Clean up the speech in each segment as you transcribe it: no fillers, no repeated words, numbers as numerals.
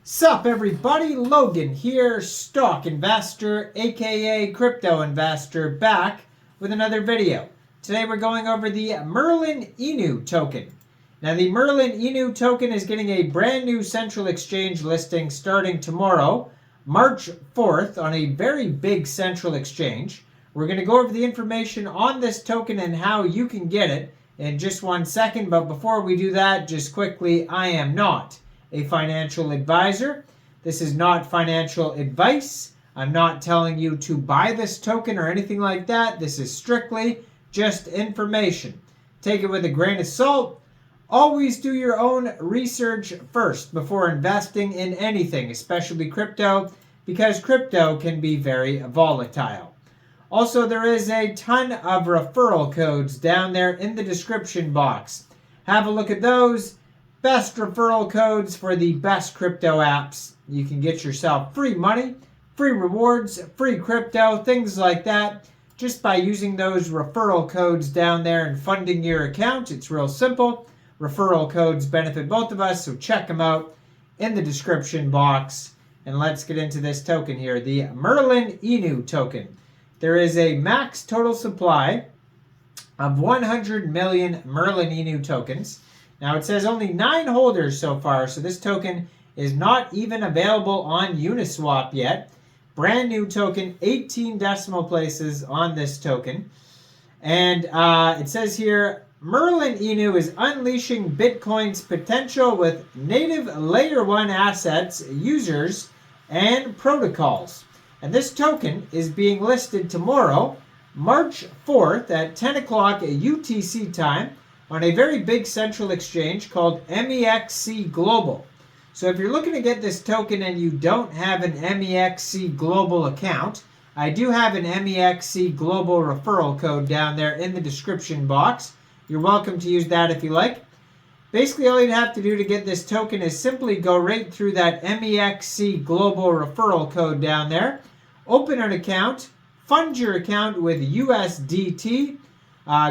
Sup everybody, Logan here, stock investor, aka crypto investor, back with another video. Today we're going over the MerlinInu token. Now the MerlinInu token is getting a brand new central exchange listing starting tomorrow, March 4th, on a very big central exchange. We're going to go over the information on this token and how you can get it in just 1 second, but before we do that, just quickly, I am not a financial advisor. This is not financial advice. I'm not telling you to buy this token or anything like that. This is strictly just information. Take it with a grain of salt. Always do your own research first before investing in anything, especially crypto, because crypto can be very volatile. Also, there is a ton of referral codes down there in the description box. Have a look at those. Best referral codes for the best crypto apps. You can get yourself free money, free rewards, free crypto, things like that, just by using those referral codes down there and funding your account. It's real simple. Referral codes benefit both of us, so check them out in the description box. And let's get into this token here, the MerlinInu token. There is a max total supply of 100 million MerlinInu tokens. Now it says only 9 holders so far, so this token is not even available on UNISWAP yet. Brand new token, 18 decimal places on this token. And it says here, MerlinInu is unleashing Bitcoin's potential with native layer 1 assets, users, and protocols. And this token is being listed tomorrow, March 4th at 10 o'clock UTC time, on a very big central exchange called MEXC Global. So if you're looking to get this token and you don't have an MEXC Global account, I do have an MEXC Global referral code down there in the description box. You're welcome to use that if you like. Basically, all you'd have to do to get this token is simply go right through that MEXC Global referral code down there, open an account, fund your account with USDT,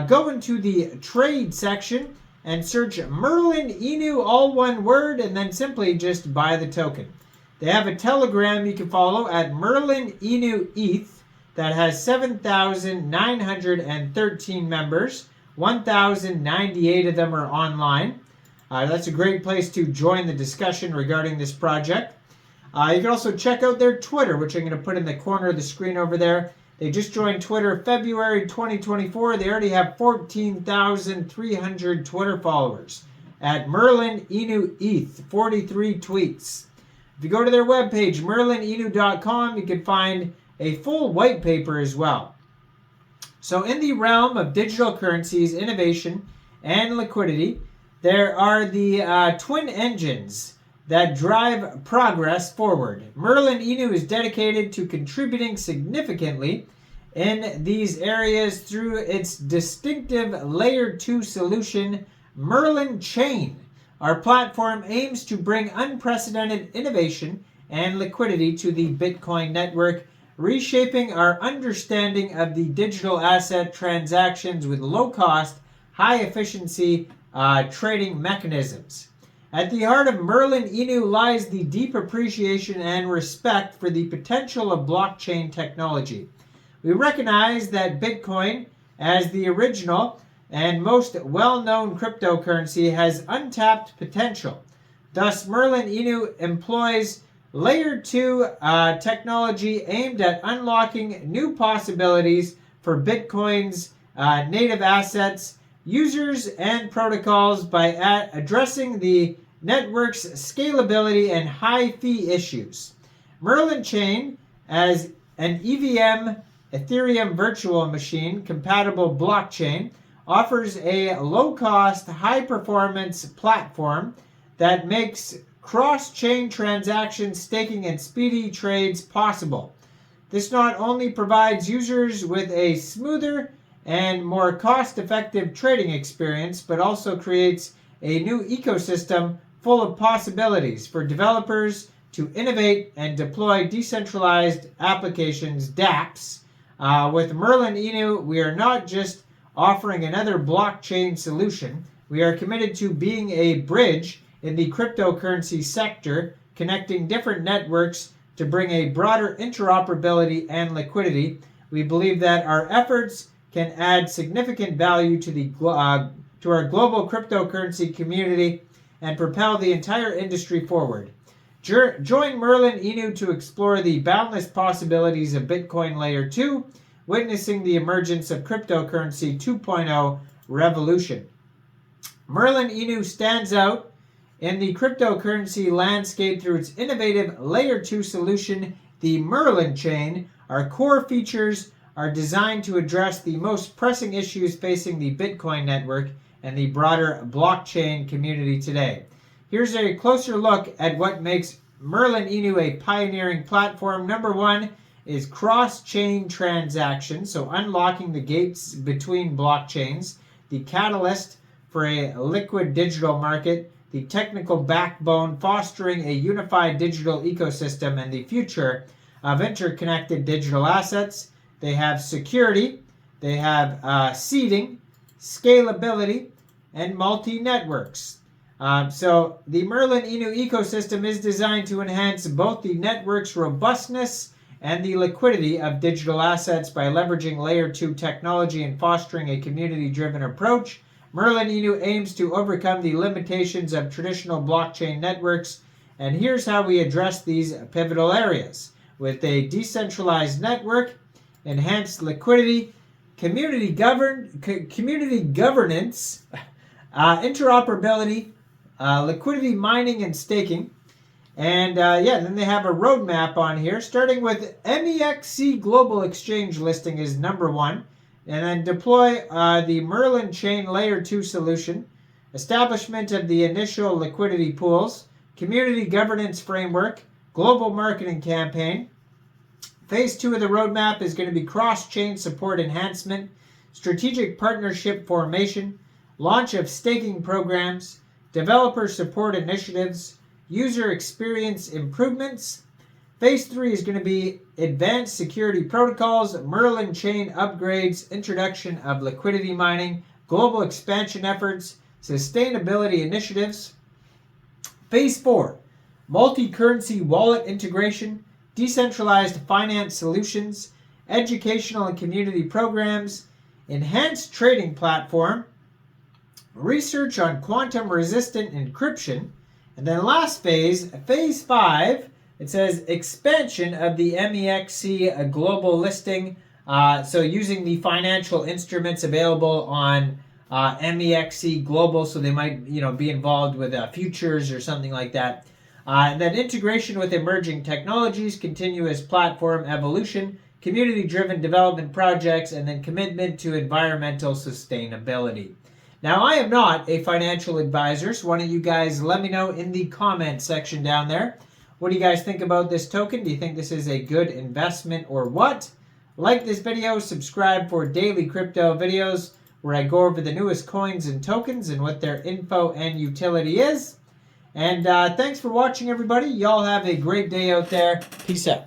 go into the trade section and search MerlinInu, all one word, and then simply just buy the token. They have a Telegram you can follow at MerlinInu ETH that has 7,913 members. 1,098 of them are online. That's a great place to join the discussion regarding this project. You can also check out their Twitter, which I'm going to put in the corner of the screen over there. They just joined Twitter February 2024. They already have 14,300 Twitter followers at MerlinInu ETH, 43 tweets. If you go to their webpage, merlininu.com, you can find a full white paper as well. So in the realm of digital currencies, innovation, and liquidity, there are the twin engines that drive progress forward. MerlinInu is dedicated to contributing significantly in these areas through its distinctive Layer 2 solution, Merlin Chain. Our platform aims to bring unprecedented innovation and liquidity to the Bitcoin network, reshaping our understanding of the digital asset transactions with low-cost, high-efficiency trading mechanisms. At the heart of MerlinInu lies the deep appreciation and respect for the potential of blockchain technology. We recognize that Bitcoin, as the original and most well-known cryptocurrency, has untapped potential. Thus, MerlinInu employs Layer 2 technology aimed at unlocking new possibilities for Bitcoin's native assets, users, and protocols by addressing the network's scalability and high fee issues. Merlin Chain, as an EVM Ethereum virtual machine compatible blockchain, offers a low-cost, high-performance platform that makes cross-chain transactions, staking, and speedy trades possible. This not only provides users with a smoother and more cost-effective trading experience, but also creates a new ecosystem full of possibilities for developers to innovate and deploy decentralized applications, dApps. With MerlinInu, we are not just offering another blockchain solution. We are committed to being a bridge in the cryptocurrency sector connecting different networks to bring a broader interoperability and liquidity. We believe that our efforts can add significant value to our global cryptocurrency community and propel the entire industry forward. Join MerlinInu to explore the boundless possibilities of Bitcoin Layer 2, witnessing the emergence of cryptocurrency 2.0 revolution. MerlinInu stands out in the cryptocurrency landscape through its innovative Layer 2 solution, the MERLIN chain. Our core features are designed to address the most pressing issues facing the Bitcoin network and the broader blockchain community today. Here's a closer look at what makes MerlinInu a pioneering platform. Number one is cross-chain transactions, so unlocking the gates between blockchains, the catalyst for a liquid digital market, the technical backbone fostering a unified digital ecosystem, and the future of interconnected digital assets. They have security, they have seeding, scalability, and multi-networks. So the MerlinInu ecosystem is designed to enhance both the network's robustness and the liquidity of digital assets by leveraging Layer 2 technology and fostering a community-driven approach. MerlinInu aims to overcome the limitations of traditional blockchain networks, and here's how we address these pivotal areas. With a decentralized network, enhanced liquidity, community governance, interoperability, liquidity mining and staking. And then they have a roadmap on here, starting with MEXC Global Exchange listing is number one. And then deploy the MERLIN chain Layer 2 solution, establishment of the initial liquidity pools, community governance framework, global marketing campaign. Phase 2 of the roadmap is going to be cross-chain support enhancement, strategic partnership formation, launch of staking programs, developer support initiatives, user experience improvements. Phase 3 is going to be advanced security protocols, MERLIN chain upgrades, introduction of liquidity mining, global expansion efforts, sustainability initiatives. Phase 4, multi-currency wallet integration, decentralized finance solutions, educational and community programs, enhanced trading platform, research on quantum-resistant encryption, and then last phase, Phase 5, it says expansion of the MEXC global listing. So using the financial instruments available on MEXC global, so they might be involved with futures or something like that. And then integration with emerging technologies, continuous platform evolution, community-driven development projects, and then commitment to environmental sustainability. Now, I am not a financial advisor, so why don't you guys let me know in the comment section down there. What do you guys think about this token? Do you think this is a good investment or what? Like this video, subscribe for daily crypto videos where I go over the newest coins and tokens and what their info and utility is. And thanks for watching, everybody. Y'all have a great day out there. Peace out.